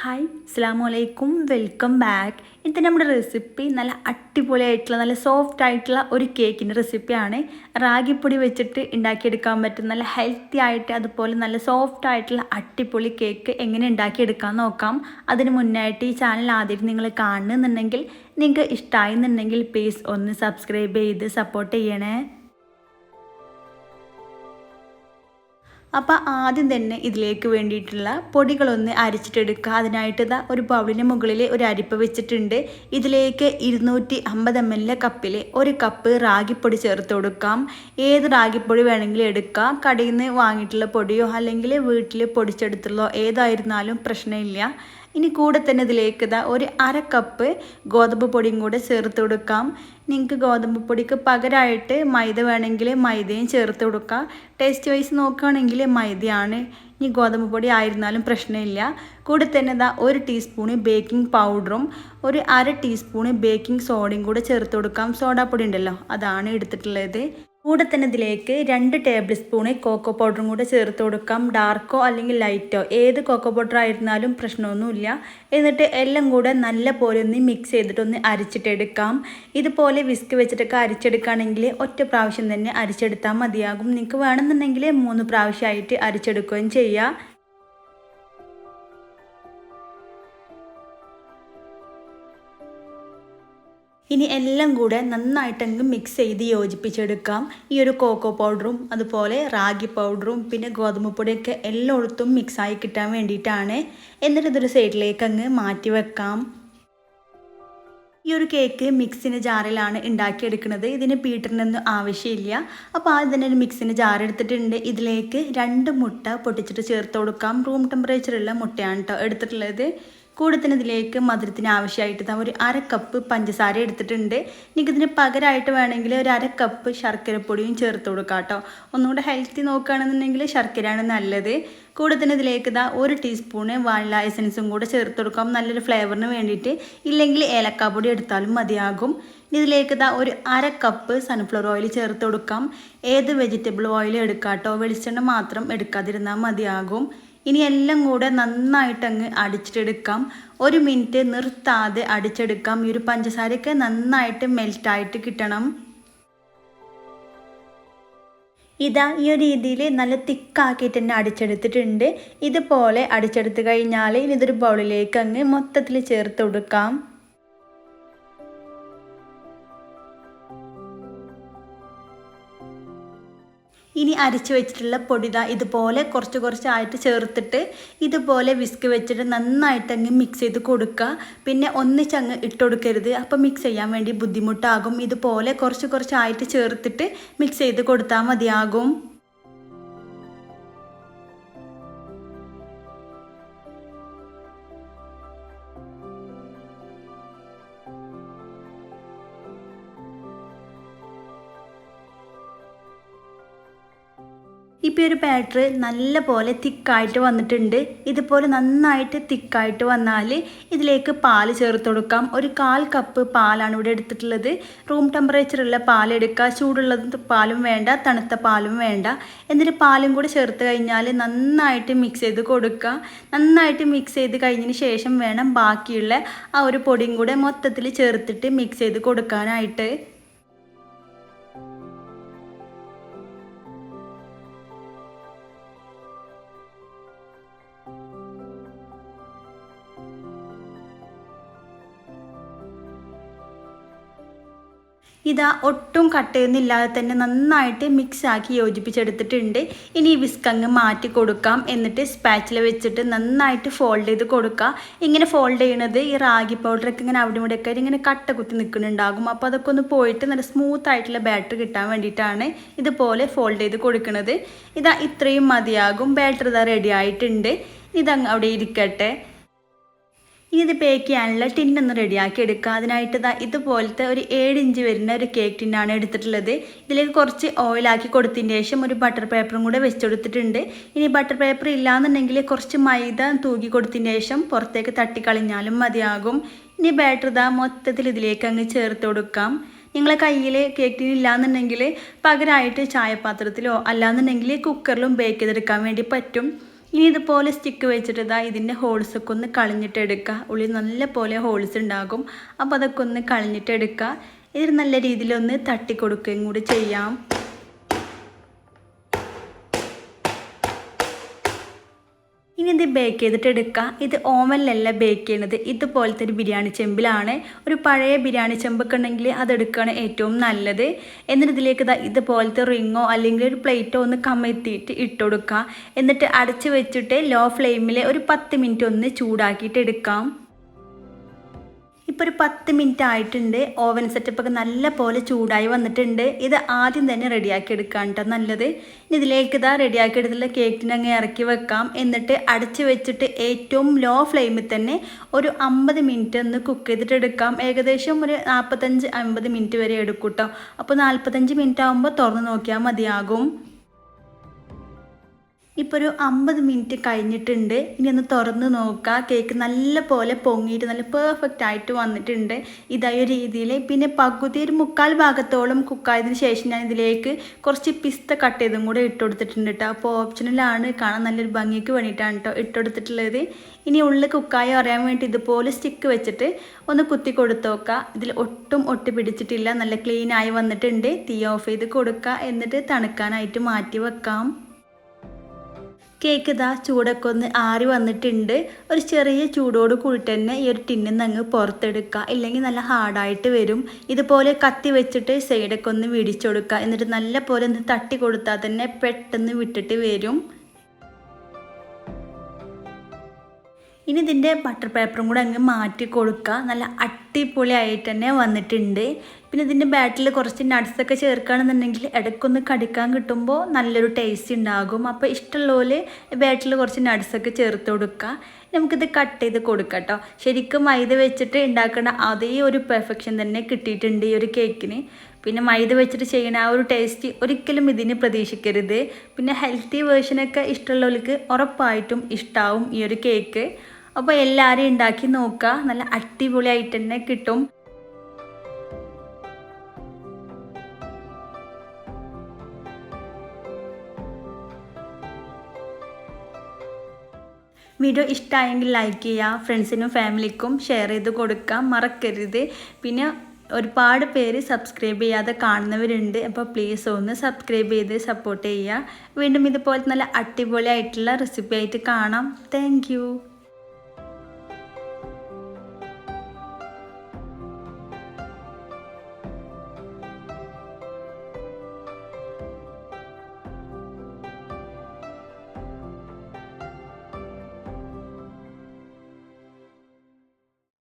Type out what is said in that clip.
Hi അസ്സലാമു അലൈക്കും welcome back. ഇത് നമ്മുടെ റെസിപ്പി നല്ല അടിപൊളിയായിട്ടുള്ള നല്ല സോഫ്റ്റ് ആയിട്ടുള്ള ഒരു കേക്കിൻ്റെ റെസിപ്പിയാണ്. റാഗിപ്പൊടി വെച്ചിട്ട് ഉണ്ടാക്കിയെടുക്കാൻ പറ്റും നല്ല ഹെൽത്തി ആയിട്ട് അതുപോലെ നല്ല സോഫ്റ്റ് ആയിട്ടുള്ള അടിപൊളി കേക്ക് എങ്ങനെ ഉണ്ടാക്കിയെടുക്കാൻ നോക്കാം. അതിന് മുന്നായിട്ട് ഈ ചാനൽ ആദ്യം നിങ്ങൾ കാണുന്നുണ്ടെങ്കിൽ നിങ്ങൾക്ക് ഇഷ്ടമായെന്നുണ്ടെങ്കിൽ പ്ലീസ് ഒന്ന് സബ്സ്ക്രൈബ് ചെയ്ത് സപ്പോർട്ട് ചെയ്യണേ. അപ്പോൾ ആദ്യം തന്നെ ഇതിലേക്ക് വേണ്ടിയിട്ടുള്ള പൊടികളൊന്ന് അരിച്ചിട്ടെടുക്കുക. അതിനായിട്ട് ഒരു ബൗളിന് മുകളിൽ ഒരു അരിപ്പ വെച്ചിട്ടുണ്ട്. ഇതിലേക്ക് 250 ml കപ്പിൽ 1 കപ്പ് റാഗിപ്പൊടി ചേർത്ത് കൊടുക്കാം. ഏത് റാഗിപ്പൊടി വേണമെങ്കിലും എടുക്കാം. കടയിൽ നിന്ന് വാങ്ങിയിട്ടുള്ള പൊടിയോ അല്ലെങ്കിൽ വീട്ടിൽ പൊടിച്ചെടുത്തുള്ളോ ഏതായിരുന്നാലും പ്രശ്നമില്ല. ഇനി കൂടെ തന്നെ ഇതിലേക്ക് ഒരു 1/2 കപ്പ് ഗോതമ്പ് പൊടിയും കൂടെ ചേർത്ത് കൊടുക്കാം. നിങ്ങൾക്ക് ഗോതമ്പ് പൊടിക്ക് പകരമായിട്ട് മൈദ വേണമെങ്കിൽ മൈദയും ചേർത്ത് കൊടുക്കാം. ടേസ്റ്റ് വൈസ് നോക്കുകയാണെങ്കിൽ മൈദയാണ്. ഇനി ഗോതമ്പ് പൊടി ആയിരുന്നാലും പ്രശ്നമില്ല. കൂടെ തന്നെ 1 ടീസ്പൂണ് ബേക്കിംഗ് പൗഡറും 1/2 ടീസ്പൂണ് ബേക്കിംഗ് സോഡയും കൂടെ ചേർത്ത് കൊടുക്കാം. സോഡാപ്പൊടി ഉണ്ടല്ലോ, അതാണ് എടുത്തിട്ടുള്ളത്. കൂടെ തന്നെ ഇതിലേക്ക് 2 ടേബിൾ സ്പൂണ് കോക്കോ പൗഡറും കൂടെ ചേർത്ത് കൊടുക്കാം. ഡാർക്കോ അല്ലെങ്കിൽ ലൈറ്റോ ഏത് കോക്കോ പൗഡർ ആയിരുന്നാലും പ്രശ്നമൊന്നുമില്ല. എന്നിട്ട് എല്ലാം കൂടെ നല്ല പോലെ ഒന്ന് മിക്സ് ചെയ്തിട്ടൊന്ന് അരിച്ചിട്ടെടുക്കാം. ഇതുപോലെ വിസ്ക് വെച്ചിട്ടൊക്കെ അരിച്ചെടുക്കുകയാണെങ്കിൽ ഒറ്റ പ്രാവശ്യം തന്നെ അരിച്ചെടുത്താൽ മതിയാകും. നിങ്ങൾക്ക് വേണമെന്നുണ്ടെങ്കിൽ 3 പ്രാവശ്യമായിട്ട് അരിച്ചെടുക്കുകയും ചെയ്യാം. ഇനി എല്ലാം കൂടെ നന്നായിട്ടങ്ങ് മിക്സ് ചെയ്ത് യോജിപ്പിച്ചെടുക്കാം. ഈ ഒരു കോക്കോ പൗഡറും അതുപോലെ റാഗി പൗഡറും പിന്നെ ഗോതമ്പ് പൊടിയൊക്കെ എല്ലായിടത്തും മിക്സായി കിട്ടാൻ വേണ്ടിയിട്ടാണ്. എന്നിട്ട് ഇതൊരു സൈഡിലേക്ക് അങ്ങ് മാറ്റി വെക്കാം. ഈ ഒരു കേക്ക് മിക്സിന് ജാറിലാണ് ഉണ്ടാക്കിയെടുക്കുന്നത്. ഇതിന് ബീറ്ററിനൊന്നും ആവശ്യമില്ല. അപ്പോൾ ആദ്യം തന്നെ ഒരു മിക്സിന് ജാർ എടുത്തിട്ടുണ്ട്. ഇതിലേക്ക് 2 മുട്ട പൊട്ടിച്ചിട്ട് ചേർത്ത് കൊടുക്കാം. റൂം ടെമ്പറേച്ചറുള്ള മുട്ടയാണ് കേട്ടോ എടുത്തിട്ടുള്ളത്. കൂടെ തന്നെ ഇതിലേക്ക് മധുരത്തിന് ആവശ്യമായിട്ട് 1/2 കപ്പ് പഞ്ചസാര എടുത്തിട്ടുണ്ട്. എനിക്കിതിന് പകരമായിട്ട് വേണമെങ്കിൽ 1/2 കപ്പ് ശർക്കരപ്പൊടിയും ചേർത്ത് കൊടുക്കാം കേട്ടോ. ഒന്നുകൂടെ ഹെൽത്തി നോക്കുകയാണെന്നുണ്ടെങ്കിൽ ശർക്കരയാണ് നല്ലത്. കൂടെ തന്നെ ഇതിലേക്ക് 1 ടീസ്പൂണ് വാനില എസൻസും കൂടെ ചേർത്ത് കൊടുക്കാം, നല്ലൊരു ഫ്ലേവറിന് വേണ്ടിയിട്ട്. ഇല്ലെങ്കിൽ ഏലക്കാപ്പൊടി എടുത്താലും മതിയാകും. ഇതിലേക്ക് 1/2 കപ്പ് സൺഫ്ലവർ ഓയിൽ ചേർത്ത് കൊടുക്കാം. ഏത് വെജിറ്റബിൾ ഓയിൽ എടുക്കാം കേട്ടോ, വെളിച്ചെണ്ണ മാത്രം എടുക്കാതിരുന്നാൽ മതിയാകും. ഇനി എല്ലാം കൂടെ നന്നായിട്ടങ്ങ് അടിച്ചിട്ടെടുക്കാം. 1 മിനിറ്റ് നിർത്താതെ അടിച്ചെടുക്കാം. ഈ ഒരു പഞ്ചസാരയൊക്കെ നന്നായിട്ട് മെൽറ്റായിട്ട് കിട്ടണം. ഈ ഒരു രീതിയിൽ നല്ല തിക്കാക്കിയിട്ട് തന്നെ അടിച്ചെടുത്തിട്ടുണ്ട്. ഇതുപോലെ അടിച്ചെടുത്ത് കഴിഞ്ഞാൽ ഇനി ഇതൊരു ബൗളിലേക്ക് അങ്ങ് മൊത്തത്തിൽ ചേർത്ത് കൊടുക്കാം. ഇനി അരിച്ചു വെച്ചിട്ടുള്ള പൊടി ഇതുപോലെ കുറച്ചായിട്ട് ചേർത്തിട്ട് ഇതുപോലെ വിസ്ക് വെച്ചിട്ട് നന്നായിട്ടങ്ങ് മിക്സ് ചെയ്ത് കൊടുക്കുക. പിന്നെ ഒന്നിച്ചങ്ങ് ഇട്ട് കൊടുക്കരുത്, അപ്പോൾ മിക്സ് ചെയ്യാൻ വേണ്ടി ബുദ്ധിമുട്ടാകും. ഇതുപോലെ കുറച്ചായിട്ട് ചേർത്തിട്ട് മിക്സ് ചെയ്ത് കൊടുത്താൽ മതിയാകും. ഇപ്പോൾ ഒരു ബാറ്റർ നല്ല പോലെ തിക്കായിട്ട് വന്നിട്ടുണ്ട്. ഇതുപോലെ നന്നായിട്ട് തിക്കായിട്ട് വന്നാൽ ഇതിലേക്ക് പാല് ചേർത്ത് കൊടുക്കാം. 1/4 കപ്പ് പാലാണ് ഇവിടെ എടുത്തിട്ടുള്ളത്. റൂം ടെമ്പറേച്ചറുള്ള പാലെടുക്കുക. ചൂടുള്ളത് പാലും വേണ്ട, തണുത്ത പാലും വേണ്ട. എന്നിട്ട് പാലും കൂടി ചേർത്ത് കഴിഞ്ഞാൽ നന്നായിട്ട് മിക്സ് ചെയ്ത് കൊടുക്കുക. നന്നായിട്ട് മിക്സ് ചെയ്ത് കഴിഞ്ഞതിന് ശേഷം വേണം ബാക്കിയുള്ള ആ ഒരു പൊടിയും കൂടെ മൊത്തത്തിൽ ചേർത്തിട്ട് മിക്സ് ചെയ്ത് കൊടുക്കാനായിട്ട്. ഒട്ടും കട്ടയൊന്നുമില്ലാതെ തന്നെ നന്നായിട്ട് മിക്സാക്കി യോജിപ്പിച്ചെടുത്തിട്ടുണ്ട്. ഇനി ഈ വിസ്ക് അങ്ങ് മാറ്റി കൊടുക്കാം. എന്നിട്ട് സ്പാച്ചില വെച്ചിട്ട് നന്നായിട്ട് ഫോൾഡ് ചെയ്ത് കൊടുക്കുക. ഇങ്ങനെ ഫോൾഡ് ചെയ്യണത് ഈ റാഗി പൗഡറൊക്കെ ഇങ്ങനെ അവിടെ ഇവിടെയൊക്കെ ഇങ്ങനെ കട്ട കുത്തി നിൽക്കുന്നുണ്ടാകും. അപ്പോൾ അതൊക്കെ ഒന്ന് പോയിട്ട് നല്ല സ്മൂത്ത് ആയിട്ടുള്ള ബാറ്റർ കിട്ടാൻ വേണ്ടിയിട്ടാണ് ഇതുപോലെ ഫോൾഡ് ചെയ്ത് കൊടുക്കുന്നത്. ഇത്രയും മതിയാകും. ബാറ്റർ റെഡി ആയിട്ടുണ്ട്. ഇതങ്ങ് അവിടെ ഇരിക്കട്ടെ. ഇനി ഇത് ബേക്ക് ചെയ്യാനുള്ള ടിന്നൊന്ന് റെഡിയാക്കി എടുക്കുക. അതിനായിട്ട് ഇതുപോലത്തെ ഒരു 7 ഇഞ്ച് വരുന്ന ഒരു കേക്ക് ടിന്നാണ് എടുത്തിട്ടുള്ളത്. ഇതിലേക്ക് കുറച്ച് ഓയിലാക്കി കൊടുത്തതിന് ശേഷം ഒരു ബട്ടർ പേപ്പറും കൂടെ വെച്ചെടുത്തിട്ടുണ്ട്. ഇനി ബട്ടർ പേപ്പർ ഇല്ലാന്നുണ്ടെങ്കിൽ കുറച്ച് മൈദ തൂക്കി കൊടുത്തതിന് ശേഷം പുറത്തേക്ക് തട്ടിക്കളഞ്ഞാലും മതിയാകും. ഇനി ബാറ്റർ മൊത്തത്തിൽ ഇതിലേക്ക് അങ്ങ് ചേർത്ത് കൊടുക്കാം. നിങ്ങളെ കയ്യിൽ കേക്ക് ടിൻ ഇല്ലാന്നുണ്ടെങ്കിൽ പകരമായിട്ട് ചായപാത്രത്തിലോ അല്ലാന്നുണ്ടെങ്കിൽ കുക്കറിലും ബേക്ക് ചെയ്തെടുക്കാൻ വേണ്ടി പറ്റും. ഇനി ഇതുപോലെ സ്റ്റിക്ക് വെച്ചിട്ട് ഇതിൻ്റെ ഹോൾസൊക്കെ ഒന്ന് കളഞ്ഞിട്ടെടുക്കുക. ഉള്ളിൽ നല്ല പോലെ ഹോൾസ് ഉണ്ടാകും. അപ്പോൾ അതൊക്കെ ഒന്ന് കളഞ്ഞിട്ടെടുക്കുക. ഇതിൽ നല്ല രീതിയിലൊന്ന് തട്ടി കൊടുക്കുകയും കൂടി ചെയ്യാം. ഇനി ഇത് ബേക്ക് ചെയ്തിട്ട് എടുക്കുക. ഇത് ഓവനിലല്ല ബേക്ക് ചെയ്യുന്നത്, ഇതുപോലത്തെ ഒരു ബിരിയാണി ചെമ്പിലാണ്. ഒരു പഴയ ബിരിയാണി ചെമ്പൊക്കെ ഉണ്ടെങ്കിൽ അതെടുക്കുകയാണ് ഏറ്റവും നല്ലത്. എന്നിട്ട് ഇതിലേക്ക് ഇതുപോലത്തെ റിങ്ങോ അല്ലെങ്കിൽ ഒരു പ്ലേറ്റോ ഒന്ന് കമഴ്ത്തിയിട്ട് ഇട്ട് കൊടുക്കുക. എന്നിട്ട് അടച്ച് വെച്ചിട്ട് ലോ ഫ്ലെയിമിൽ ഒരു 10 മിനിറ്റ് ഒന്ന് ചൂടാക്കിയിട്ട് എടുക്കാം. ഇപ്പോൾ ഒരു 10 മിനിറ്റ് ആയിട്ടുണ്ട്. ഓവൻ സെറ്റപ്പൊക്കെ നല്ല പോലെ ചൂടായി വന്നിട്ടുണ്ട്. ഇത് ആദ്യം തന്നെ റെഡിയാക്കി എടുക്കാൻ കേട്ടോ നല്ലത്. ഇനി ഇതിലേക്ക് റെഡിയാക്കി എടുത്തുള്ള കേക്കിനെ അങ്ങ് ഇറക്കി വെക്കാം. എന്നിട്ട് അടച്ച് വെച്ചിട്ട് ഏറ്റവും ലോ ഫ്ലെയിമിൽ തന്നെ ഒരു 50 മിനിറ്റ് ഒന്ന് കുക്ക് ചെയ്തിട്ട് എടുക്കാം. ഏകദേശം ഒരു 45-50 മിനിറ്റ് വരെ എടുക്കും കേട്ടോ. അപ്പോൾ 45 മിനിറ്റ് ആകുമ്പോൾ തുറന്ന് നോക്കിയാൽ മതിയാകും. ഇപ്പോൾ ഒരു 50 മിനിറ്റ് കഴിഞ്ഞിട്ടുണ്ട്. ഇനി ഒന്ന് തുറന്ന് നോക്കുക. കേക്ക് നല്ല പോലെ പൊങ്ങിയിട്ട് നല്ല പെർഫെക്റ്റ് ആയിട്ട് വന്നിട്ടുണ്ട്. ഇതായ രീതിയിൽ. പിന്നെ പകുതി ഒരു 3/4 ഭാഗത്തോളം കുക്കായതിന് ശേഷം ഞാൻ ഇതിലേക്ക് കുറച്ച് പിസ്ത കട്ട് ചെയ്തും കൂടെ ഇട്ട് കൊടുത്തിട്ടുണ്ട് കേട്ടോ. അപ്പോൾ ഓപ്ഷണലാണ്, കാണാൻ നല്ലൊരു ഭംഗിക്ക് വേണ്ടിയിട്ടാണ് കേട്ടോ ഇട്ട് കൊടുത്തിട്ടുള്ളത്. ഇനി ഉള്ളിൽ കുക്കായോ അറിയാൻ വേണ്ടി ഇതുപോലെ സ്റ്റിക്ക് വെച്ചിട്ട് ഒന്ന് കുത്തി കൊടുത്ത് നോക്കുക. ഇതിൽ ഒട്ടും ഒട്ടി പിടിച്ചിട്ടില്ല, നല്ല ക്ലീൻ ആയി വന്നിട്ടുണ്ട്. തീ ഓഫ് ചെയ്ത് കൊടുക്കുക. എന്നിട്ട് തണുക്കാനായിട്ട് മാറ്റി വെക്കാം. കേക്ക് ചൂടൊക്കെ ഒന്ന് ആറി വന്നിട്ടുണ്ട്. ഒരു ചെറിയ ചൂടോട് കൂടിയിട്ട് തന്നെ ഈ ഒരു ടിന്നിൽ നിന്ന് അങ്ങ് പുറത്തെടുക്കുക, ഇല്ലെങ്കിൽ നല്ല ഹാർഡായിട്ട് വരും. ഇതുപോലെ കത്തി വെച്ചിട്ട് സൈഡൊക്കെ ഒന്ന് വിടിച്ചു കൊടുക്കുക. എന്നിട്ട് നല്ല പോലെ ഒന്ന് തട്ടി കൊടുത്താൽ തന്നെ പെട്ടെന്ന് വിട്ടിട്ട് വരും. ഇനി ഇതിൻ്റെ ബട്ടർ പേപ്പറും കൂടെ അങ്ങ് മാറ്റി കൊടുക്കുക. നല്ല അടിപൊളിയായിട്ട് തന്നെ വന്നിട്ടുണ്ട്. പിന്നെ ഇതിൻ്റെ ബാറ്റിൽ കുറച്ച് നട്ട്സൊക്കെ ചേർക്കുകയാണെന്നുണ്ടെങ്കിൽ ഇടയ്ക്കൊന്ന് കടിക്കാൻ കിട്ടുമ്പോൾ നല്ലൊരു ടേസ്റ്റ് ഉണ്ടാകും. അപ്പോൾ ഇഷ്ടമുള്ളപോലെ ബാറ്റിൽ കുറച്ച് നട്ട്സൊക്കെ ചേർത്ത് കൊടുക്കുക. നമുക്കിത് കട്ട് ചെയ്ത് കൊടുക്കാം കേട്ടോ. ശരിക്കും മൈദ വെച്ചിട്ട് ഉണ്ടാക്കേണ്ട അതേ ഒരു പെർഫെക്ഷൻ തന്നെ കിട്ടിയിട്ടുണ്ട് ഈ ഒരു കേക്കിന്. പിന്നെ മൈദ വെച്ചിട്ട് ചെയ്യുന്ന ആ ഒരു ടേസ്റ്റ് ഒരിക്കലും ഇതിന് പ്രതീക്ഷിക്കരുത്. പിന്നെ ഹെൽത്തി വേർഷനൊക്കെ ഇഷ്ടമുള്ളവർക്ക് ഉറപ്പായിട്ടും ഇഷ്ടമാവും ഈ ഒരു കേക്ക്. അപ്പോൾ എല്ലാവരും ഉണ്ടാക്കി നോക്കുക, നല്ല അടിപൊളിയായിട്ട് തന്നെ കിട്ടും. വീഡിയോ ഇഷ്ടമായെങ്കിൽ ലൈക്ക് ചെയ്യുക, ഫ്രണ്ട്സിനും ഫാമിലിക്കും ഷെയർ ചെയ്ത് കൊടുക്കാൻ മറക്കരുത്. പിന്നെ ഒരുപാട് പേര് സബ്സ്ക്രൈബ് ചെയ്യാതെ കാണുന്നവരുണ്ട്. അപ്പോൾ പ്ലീസ് ഒന്ന് സബ്സ്ക്രൈബ് ചെയ്ത് സപ്പോർട്ട് ചെയ്യുക. വീണ്ടും ഇതുപോലെ നല്ല അടിപൊളിയായിട്ടുള്ള റെസിപ്പി ആയിട്ട് കാണാം. താങ്ക്